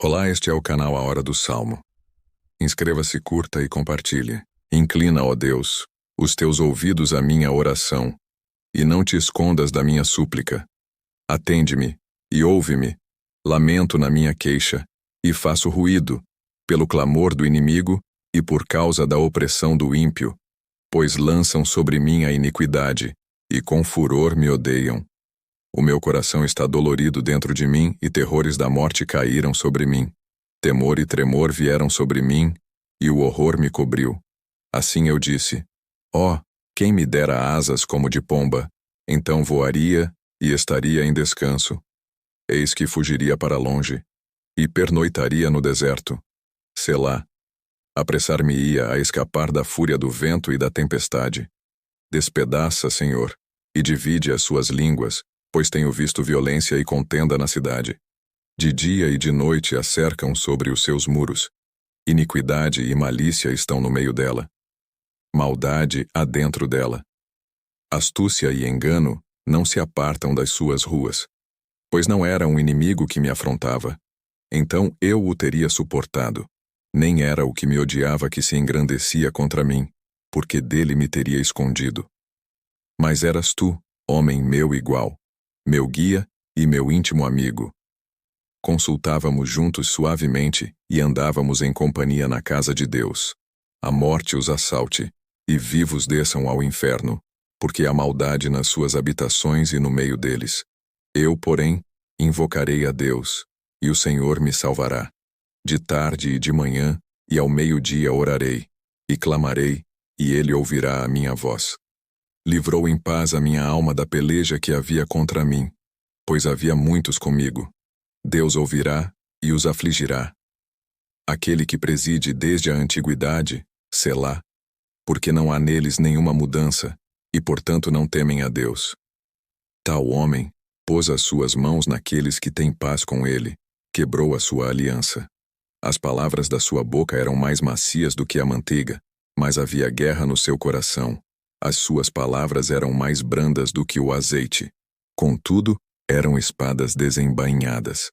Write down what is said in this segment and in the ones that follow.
Olá, este é o canal A Hora do Salmo. Inscreva-se, curta e compartilhe. Inclina, ó Deus, os teus ouvidos à minha oração, e não te escondas da minha súplica. Atende-me e ouve-me. Lamento na minha queixa, e faço ruído, pelo clamor do inimigo e por causa da opressão do ímpio, pois lançam sobre mim a iniquidade, e com furor me odeiam. O meu coração está dolorido dentro de mim, e terrores da morte caíram sobre mim. Temor e tremor vieram sobre mim, e o horror me cobriu. Assim eu disse: ó, quem me dera asas como de pomba, então voaria e estaria em descanso. Eis que fugiria para longe, e pernoitaria no deserto. Selá. Apressar-me-ia a escapar da fúria do vento e da tempestade. Despedaça, Senhor, e divide as suas línguas, pois tenho visto violência e contenda na cidade. De dia e de noite a cercam sobre os seus muros. Iniquidade e malícia estão no meio dela. Maldade há dentro dela. Astúcia e engano não se apartam das suas ruas. Pois não era um inimigo que me afrontava. Então eu o teria suportado. Nem era o que me odiava que se engrandecia contra mim, porque dele me teria escondido. Mas eras tu, homem meu igual, meu guia e meu íntimo amigo. Consultávamos juntos suavemente e andávamos em companhia na casa de Deus. A morte os assalte, e vivos desçam ao inferno, porque há maldade nas suas habitações e no meio deles. Eu, porém, invocarei a Deus, e o Senhor me salvará. De tarde e de manhã, e ao meio-dia orarei, e clamarei, e ele ouvirá a minha voz. Livrou em paz a minha alma da peleja que havia contra mim, pois havia muitos comigo. Deus ouvirá e os afligirá. Aquele que preside desde a antiguidade, Selá, porque não há neles nenhuma mudança, e portanto não temem a Deus. Tal homem pôs as suas mãos naqueles que têm paz com ele, quebrou a sua aliança. As palavras da sua boca eram mais macias do que a manteiga, mas havia guerra no seu coração. As suas palavras eram mais brandas do que o azeite. Contudo, eram espadas desembainhadas.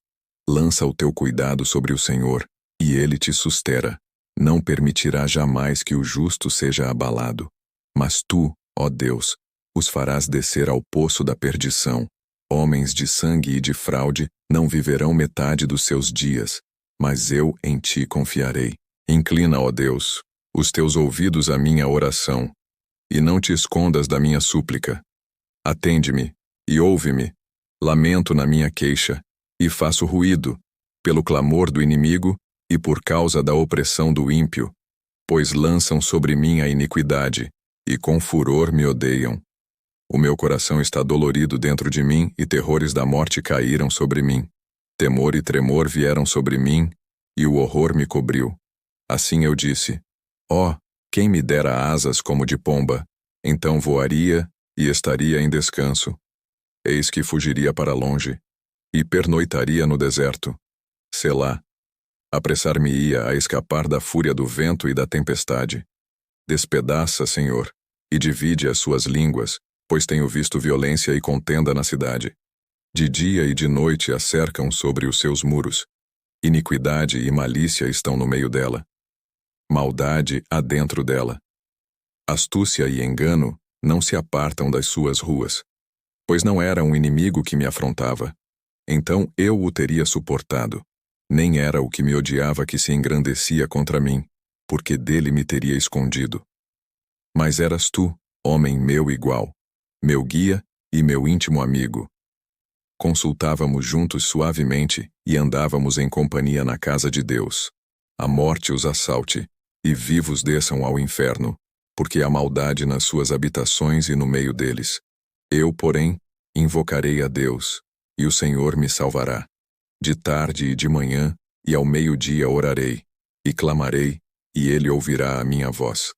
Lança o teu cuidado sobre o Senhor, e ele te sustera. Não permitirá jamais que o justo seja abalado. Mas tu, ó Deus, os farás descer ao poço da perdição. Homens de sangue e de fraude não viverão metade dos seus dias, mas eu em ti confiarei. Inclina, ó Deus, os teus ouvidos à minha oração, e não te escondas da minha súplica. Atende-me e ouve-me. Lamento na minha queixa, e faço ruído, pelo clamor do inimigo e por causa da opressão do ímpio, pois lançam sobre mim a iniquidade, e com furor me odeiam. O meu coração está dolorido dentro de mim, e terrores da morte caíram sobre mim. Temor e tremor vieram sobre mim, e o horror me cobriu. Assim eu disse: ó, quem me dera asas como de pomba, então voaria e estaria em descanso. Eis que fugiria para longe, e pernoitaria no deserto. Selá. Apressar-me-ia a escapar da fúria do vento e da tempestade. Despedaça, Senhor, e divide as suas línguas, pois tenho visto violência e contenda na cidade. De dia e de noite a cercam sobre os seus muros. Iniquidade e malícia estão no meio dela. Maldade há dentro dela. Astúcia e engano não se apartam das suas ruas. Pois não era um inimigo que me afrontava. Então eu o teria suportado. Nem era o que me odiava que se engrandecia contra mim, porque dele me teria escondido. Mas eras tu, homem meu igual, meu guia e meu íntimo amigo. Consultávamos juntos suavemente e andávamos em companhia na casa de Deus. A morte os assalte, e vivos desçam ao inferno, porque há maldade nas suas habitações e no meio deles. Eu, porém, invocarei a Deus, e o Senhor me salvará. De tarde e de manhã, e ao meio-dia orarei, e clamarei, e ele ouvirá a minha voz.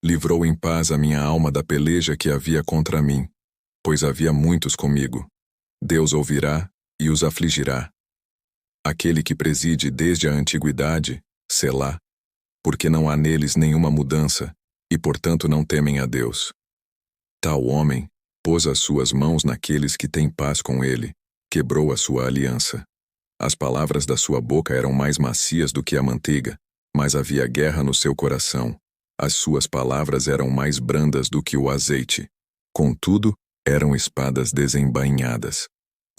Livrou em paz a minha alma da peleja que havia contra mim, pois havia muitos comigo. Deus ouvirá e os afligirá. Aquele que preside desde a antiguidade, Selá, porque não há neles nenhuma mudança, e portanto não temem a Deus. Tal homem pôs as suas mãos naqueles que têm paz com ele, quebrou a sua aliança. As palavras da sua boca eram mais macias do que a manteiga, mas havia guerra no seu coração. As suas palavras eram mais brandas do que o azeite. Contudo, eram espadas desembainhadas.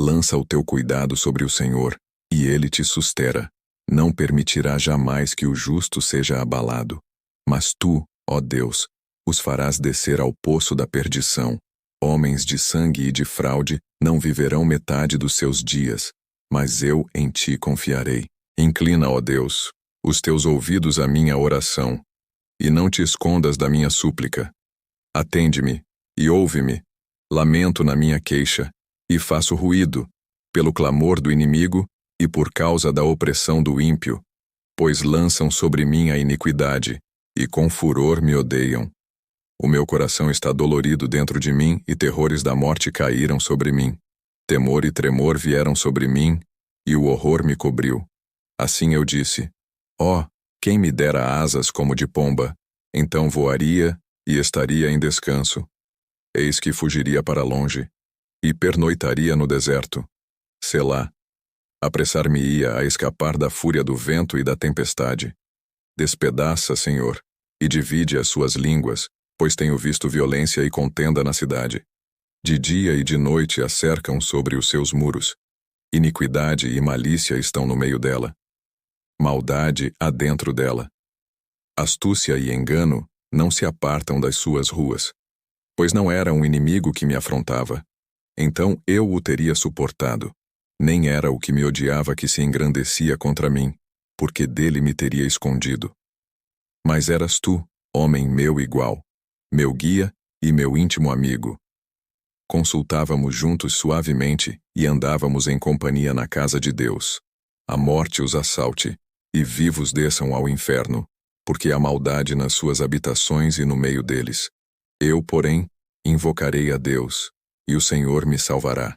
Lança o teu cuidado sobre o Senhor, e ele te sustera. Não permitirá jamais que o justo seja abalado. Mas tu, ó Deus, os farás descer ao poço da perdição. Homens de sangue e de fraude não viverão metade dos seus dias, mas eu em ti confiarei. Inclina, ó Deus, os teus ouvidos à minha oração, e não te escondas da minha súplica. Atende-me e ouve-me. Lamento na minha queixa, e faço ruído, pelo clamor do inimigo e por causa da opressão do ímpio, pois lançam sobre mim a iniquidade, e com furor me odeiam. O meu coração está dolorido dentro de mim, e terrores da morte caíram sobre mim. Temor e tremor vieram sobre mim, e o horror me cobriu. Assim eu disse: ó, quem me dera asas como de pomba, então voaria e estaria em descanso. Eis que fugiria para longe, e pernoitaria no deserto. Selá. Apressar-me-ia a escapar da fúria do vento e da tempestade. Despedaça, Senhor, e divide as suas línguas, pois tenho visto violência e contenda na cidade. De dia e de noite a cercam sobre os seus muros. Iniquidade e malícia estão no meio dela. Maldade há dentro dela. Astúcia e engano não se apartam das suas ruas. Pois não era um inimigo que me afrontava. Então eu o teria suportado. Nem era o que me odiava que se engrandecia contra mim, porque dele me teria escondido. Mas eras tu, homem meu igual, meu guia e meu íntimo amigo. Consultávamos juntos suavemente e andávamos em companhia na casa de Deus. A morte os assalte, e vivos desçam ao inferno, porque há maldade nas suas habitações e no meio deles. Eu, porém, invocarei a Deus, e o Senhor me salvará.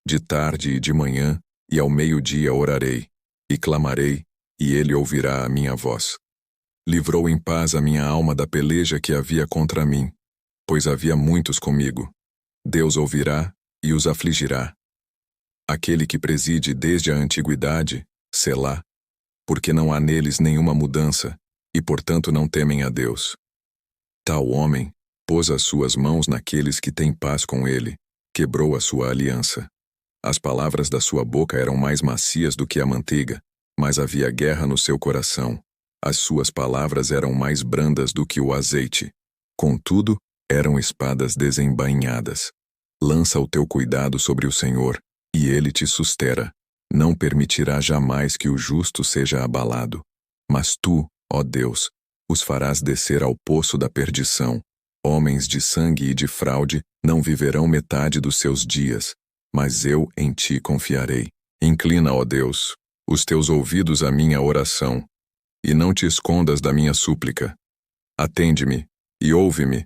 De tarde e de manhã, e ao meio-dia orarei, e clamarei, e ele ouvirá a minha voz. Livrou em paz a minha alma da peleja que havia contra mim, pois havia muitos comigo. Deus ouvirá e os afligirá. Aquele que preside desde a antiguidade, Selá, porque não há neles nenhuma mudança, e portanto não temem a Deus. Tal homem pôs as suas mãos naqueles que têm paz com ele, quebrou a sua aliança. As palavras da sua boca eram mais macias do que a manteiga, mas havia guerra no seu coração. As suas palavras eram mais brandas do que o azeite. Contudo, eram espadas desembainhadas. Lança o teu cuidado sobre o Senhor, e ele te sustera. Não permitirá jamais que o justo seja abalado. Mas tu, ó Deus, os farás descer ao poço da perdição. Homens de sangue e de fraude não viverão metade dos seus dias, mas eu em ti confiarei. Inclina, ó Deus, os teus ouvidos à minha oração, e não te escondas da minha súplica. Atende-me e ouve-me.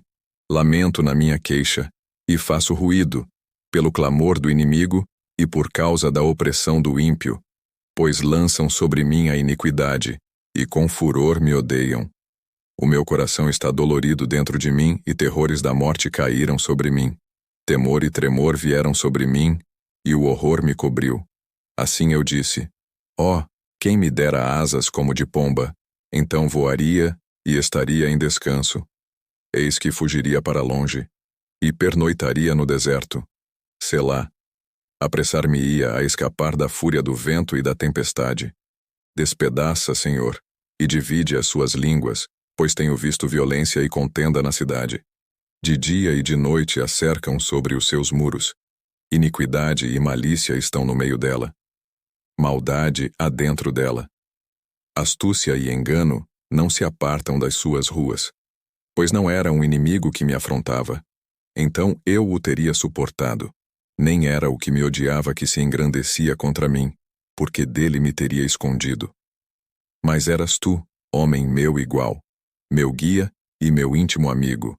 Lamento na minha queixa, e faço ruído, pelo clamor do inimigo e por causa da opressão do ímpio, pois lançam sobre mim a iniquidade, e com furor me odeiam. O meu coração está dolorido dentro de mim, e terrores da morte caíram sobre mim. Temor e tremor vieram sobre mim, e o horror me cobriu. Assim eu disse: ó, quem me dera asas como de pomba, então voaria e estaria em descanso. Eis que fugiria para longe, e pernoitaria no deserto. Selá. Apressar-me-ia a escapar da fúria do vento e da tempestade. Despedaça, Senhor, e divide as suas línguas, pois tenho visto violência e contenda na cidade. De dia e de noite a cercam sobre os seus muros. Iniquidade e malícia estão no meio dela. Maldade há dentro dela. Astúcia e engano não se apartam das suas ruas. Pois não era um inimigo que me afrontava. Então eu o teria suportado. Nem era o que me odiava que se engrandecia contra mim, porque dele me teria escondido. Mas eras tu, homem meu igual, meu guia e meu íntimo amigo.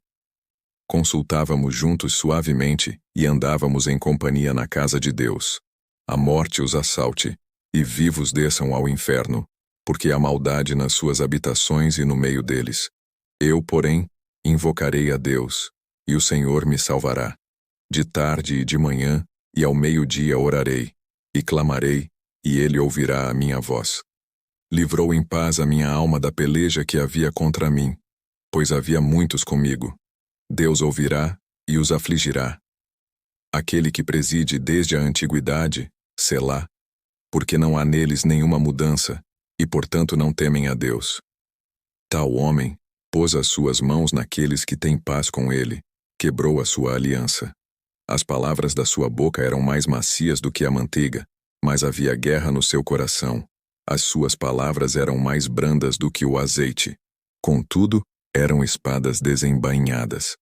Consultávamos juntos suavemente e andávamos em companhia na casa de Deus. A morte os assalte, e vivos desçam ao inferno, porque há maldade nas suas habitações e no meio deles. Eu, porém, invocarei a Deus, e o Senhor me salvará. De tarde e de manhã, e ao meio-dia orarei, e clamarei, e ele ouvirá a minha voz. Livrou em paz a minha alma da peleja que havia contra mim, pois havia muitos comigo. Deus ouvirá e os afligirá. Aquele que preside desde a antiguidade, Selá, porque não há neles nenhuma mudança, e portanto não temem a Deus. Tal homem pôs as suas mãos naqueles que têm paz com ele, quebrou a sua aliança. As palavras da sua boca eram mais macias do que a manteiga, mas havia guerra no seu coração. As suas palavras eram mais brandas do que o azeite. Contudo, eram espadas desembainhadas.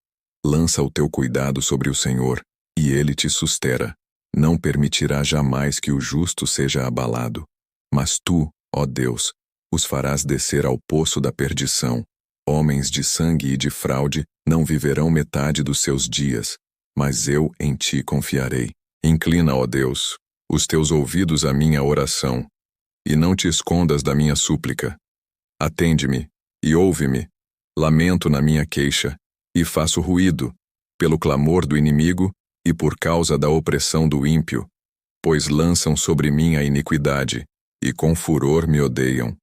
Lança o teu cuidado sobre o Senhor, e ele te sustera. Não permitirá jamais que o justo seja abalado. Mas tu, ó Deus, os farás descer ao poço da perdição. Homens de sangue e de fraude não viverão metade dos seus dias, mas eu em ti confiarei. Inclina, ó Deus, os teus ouvidos à minha oração, e não te escondas da minha súplica. Atende-me e ouve-me. Lamento na minha queixa, e faço ruído, pelo clamor do inimigo e por causa da opressão do ímpio, pois lançam sobre mim a iniquidade, e com furor me odeiam.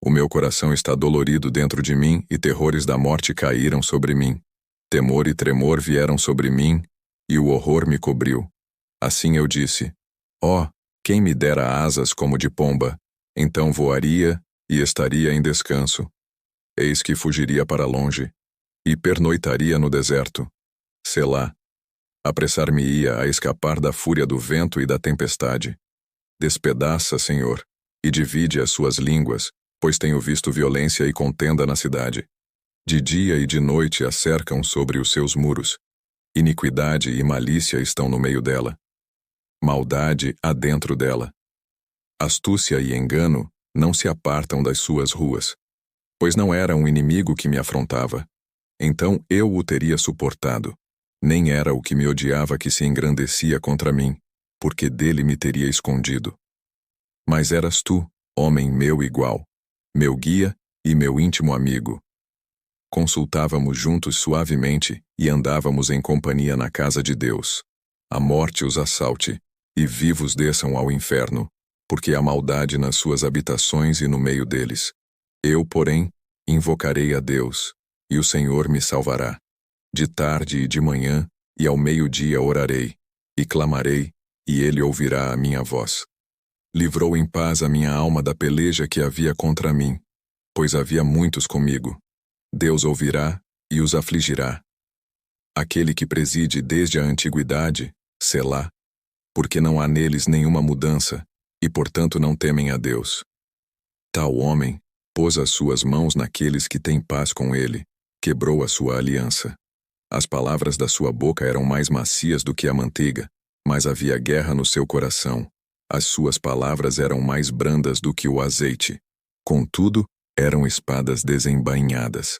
O meu coração está dolorido dentro de mim, e terrores da morte caíram sobre mim. Temor e tremor vieram sobre mim, e o horror me cobriu. Assim eu disse: ó, quem me dera asas como de pomba, então voaria e estaria em descanso. Eis que fugiria para longe, e pernoitaria no deserto. Selá. Apressar-me-ia a escapar da fúria do vento e da tempestade. Despedaça, Senhor, e divide as suas línguas, pois tenho visto violência e contenda na cidade. De dia e de noite a cercam sobre os seus muros. Iniquidade e malícia estão no meio dela. Maldade há dentro dela. Astúcia e engano não se apartam das suas ruas. Pois não era um inimigo que me afrontava. Então eu o teria suportado. Nem era o que me odiava que se engrandecia contra mim, porque dele me teria escondido. Mas eras tu, homem meu igual, meu guia e meu íntimo amigo. Consultávamos juntos suavemente e andávamos em companhia na casa de Deus. A morte os assalte, e vivos desçam ao inferno, porque há maldade nas suas habitações e no meio deles. Eu, porém, invocarei a Deus, e o Senhor me salvará. De tarde e de manhã, e ao meio-dia orarei, e clamarei, e ele ouvirá a minha voz. Livrou em paz a minha alma da peleja que havia contra mim, pois havia muitos comigo. Deus ouvirá e os afligirá. Aquele que preside desde a antiguidade, Selá, porque não há neles nenhuma mudança, e portanto não temem a Deus. Tal homem pôs as suas mãos naqueles que têm paz com ele, quebrou a sua aliança. As palavras da sua boca eram mais macias do que a manteiga, mas havia guerra no seu coração. As suas palavras eram mais brandas do que o azeite. Contudo, eram espadas desembainhadas.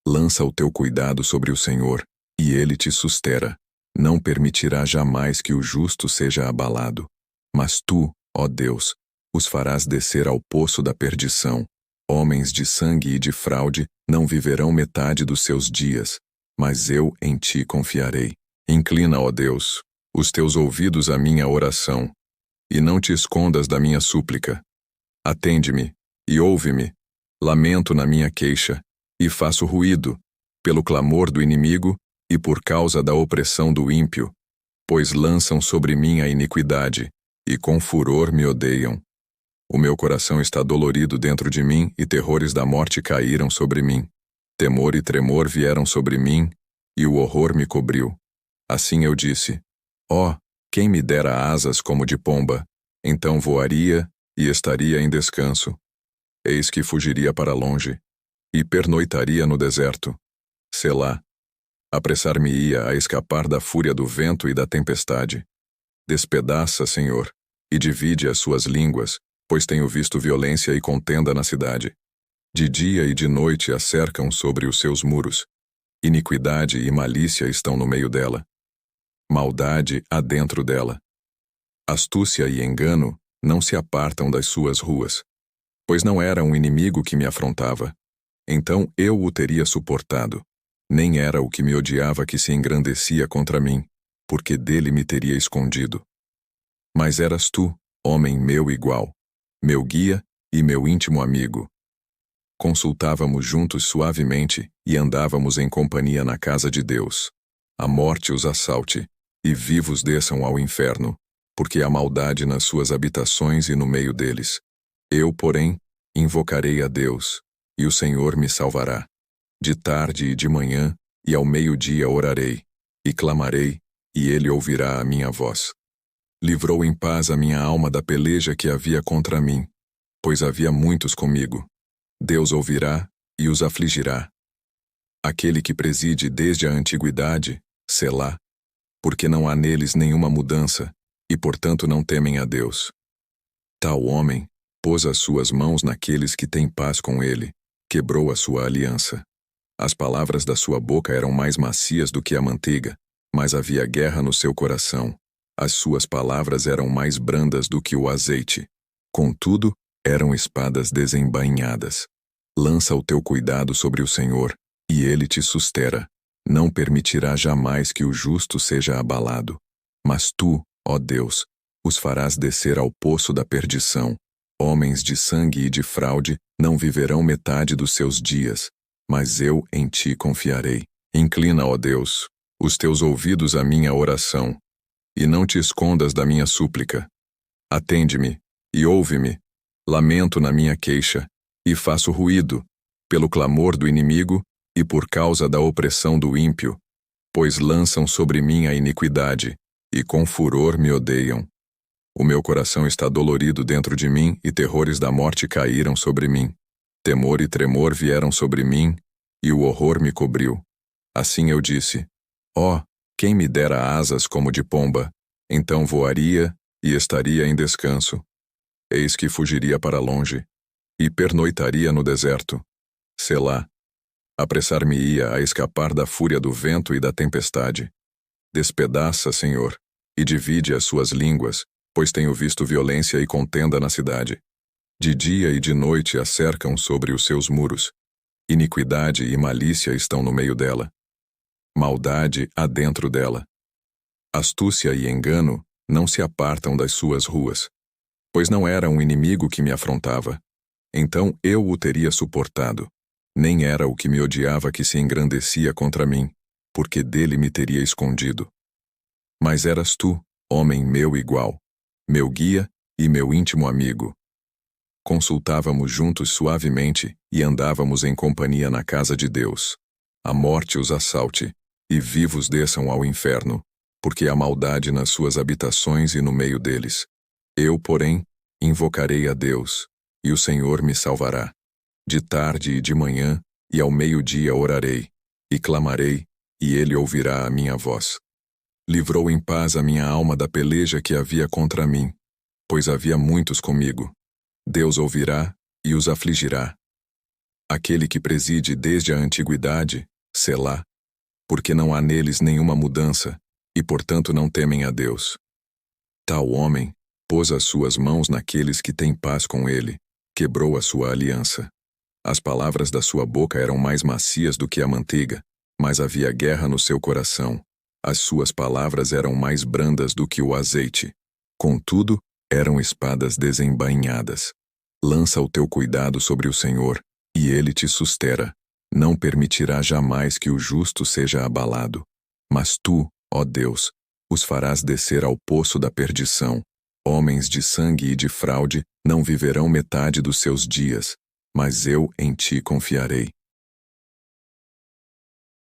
Lança o teu cuidado sobre o Senhor, e ele te sustera. Não permitirá jamais que o justo seja abalado. Mas tu, ó Deus, os farás descer ao poço da perdição. Homens de sangue e de fraude não viverão metade dos seus dias, mas eu em ti confiarei. Inclina, ó Deus, os teus ouvidos à minha oração, e não te escondas da minha súplica. Atende-me e ouve-me. Lamento na minha queixa, e faço ruído, pelo clamor do inimigo e por causa da opressão do ímpio, pois lançam sobre mim a iniquidade, e com furor me odeiam. O meu coração está dolorido dentro de mim, e terrores da morte caíram sobre mim. Temor e tremor vieram sobre mim, e o horror me cobriu. Assim eu disse: ó, quem me dera asas como de pomba, então voaria e estaria em descanso. Eis que fugiria para longe, e pernoitaria no deserto. Selá. Apressar-me-ia a escapar da fúria do vento e da tempestade. Despedaça, Senhor, e divide as suas línguas, pois tenho visto violência e contenda na cidade. De dia e de noite a cercam sobre os seus muros. Iniquidade e malícia estão no meio dela. Maldade há dentro dela. Astúcia e engano não se apartam das suas ruas. Pois não era um inimigo que me afrontava. Então eu o teria suportado. Nem era o que me odiava que se engrandecia contra mim, porque dele me teria escondido. Mas eras tu, homem meu igual, meu guia e meu íntimo amigo. Consultávamos juntos suavemente e andávamos em companhia na casa de Deus. A morte os assalte, e vivos desçam ao inferno, porque há maldade nas suas habitações e no meio deles. Eu, porém, invocarei a Deus, e o Senhor me salvará. De tarde e de manhã, e ao meio-dia orarei, e clamarei, e ele ouvirá a minha voz. Livrou em paz a minha alma da peleja que havia contra mim, pois havia muitos comigo. Deus ouvirá e os afligirá. Aquele que preside desde a antiguidade, Selá, porque não há neles nenhuma mudança, e portanto não temem a Deus. Tal homem pôs as suas mãos naqueles que têm paz com ele, quebrou a sua aliança. As palavras da sua boca eram mais macias do que a manteiga, mas havia guerra no seu coração. As suas palavras eram mais brandas do que o azeite. Contudo, eram espadas desembainhadas. Lança o teu cuidado sobre o Senhor, e ele te sustera. Não permitirá jamais que o justo seja abalado. Mas tu, ó Deus, os farás descer ao poço da perdição. Homens de sangue e de fraude não viverão metade dos seus dias, mas eu em ti confiarei. Inclina, ó Deus, os teus ouvidos à minha oração, e não te escondas da minha súplica. Atende-me e ouve-me. Lamento na minha queixa, e faço ruído, pelo clamor do inimigo e por causa da opressão do ímpio, pois lançam sobre mim a iniquidade, e com furor me odeiam. O meu coração está dolorido dentro de mim, e terrores da morte caíram sobre mim. Temor e tremor vieram sobre mim, e o horror me cobriu. Assim eu disse: ó, quem me dera asas como de pomba, então voaria e estaria em descanso. Eis que fugiria para longe, e pernoitaria no deserto. Selá. Apressar-me-ia a escapar da fúria do vento e da tempestade. Despedaça, Senhor, e divide as suas línguas, pois tenho visto violência e contenda na cidade. De dia e de noite a cercam sobre os seus muros. Iniquidade e malícia estão no meio dela. Maldade há dentro dela. Astúcia e engano não se apartam das suas ruas. Pois não era um inimigo que me afrontava. Então eu o teria suportado. Nem era o que me odiava que se engrandecia contra mim, porque dele me teria escondido. Mas eras tu, homem meu igual, meu guia e meu íntimo amigo. Consultávamos juntos suavemente e andávamos em companhia na casa de Deus. A morte os assalte, e vivos desçam ao inferno, porque há maldade nas suas habitações e no meio deles. Eu, porém, invocarei a Deus, e o Senhor me salvará. De tarde e de manhã, e ao meio-dia orarei, e clamarei, e ele ouvirá a minha voz. Livrou em paz a minha alma da peleja que havia contra mim, pois havia muitos comigo. Deus ouvirá e os afligirá. Aquele que preside desde a antiguidade, Selá, porque não há neles nenhuma mudança, e portanto não temem a Deus. Tal homem pôs as suas mãos naqueles que têm paz com ele, quebrou a sua aliança. As palavras da sua boca eram mais macias do que a manteiga, mas havia guerra no seu coração. As suas palavras eram mais brandas do que o azeite. Contudo, eram espadas desembainhadas. Lança o teu cuidado sobre o Senhor, e ele te sustera. Não permitirá jamais que o justo seja abalado. Mas tu, ó Deus, os farás descer ao poço da perdição. Homens de sangue e de fraude não viverão metade dos seus dias, mas eu em ti confiarei.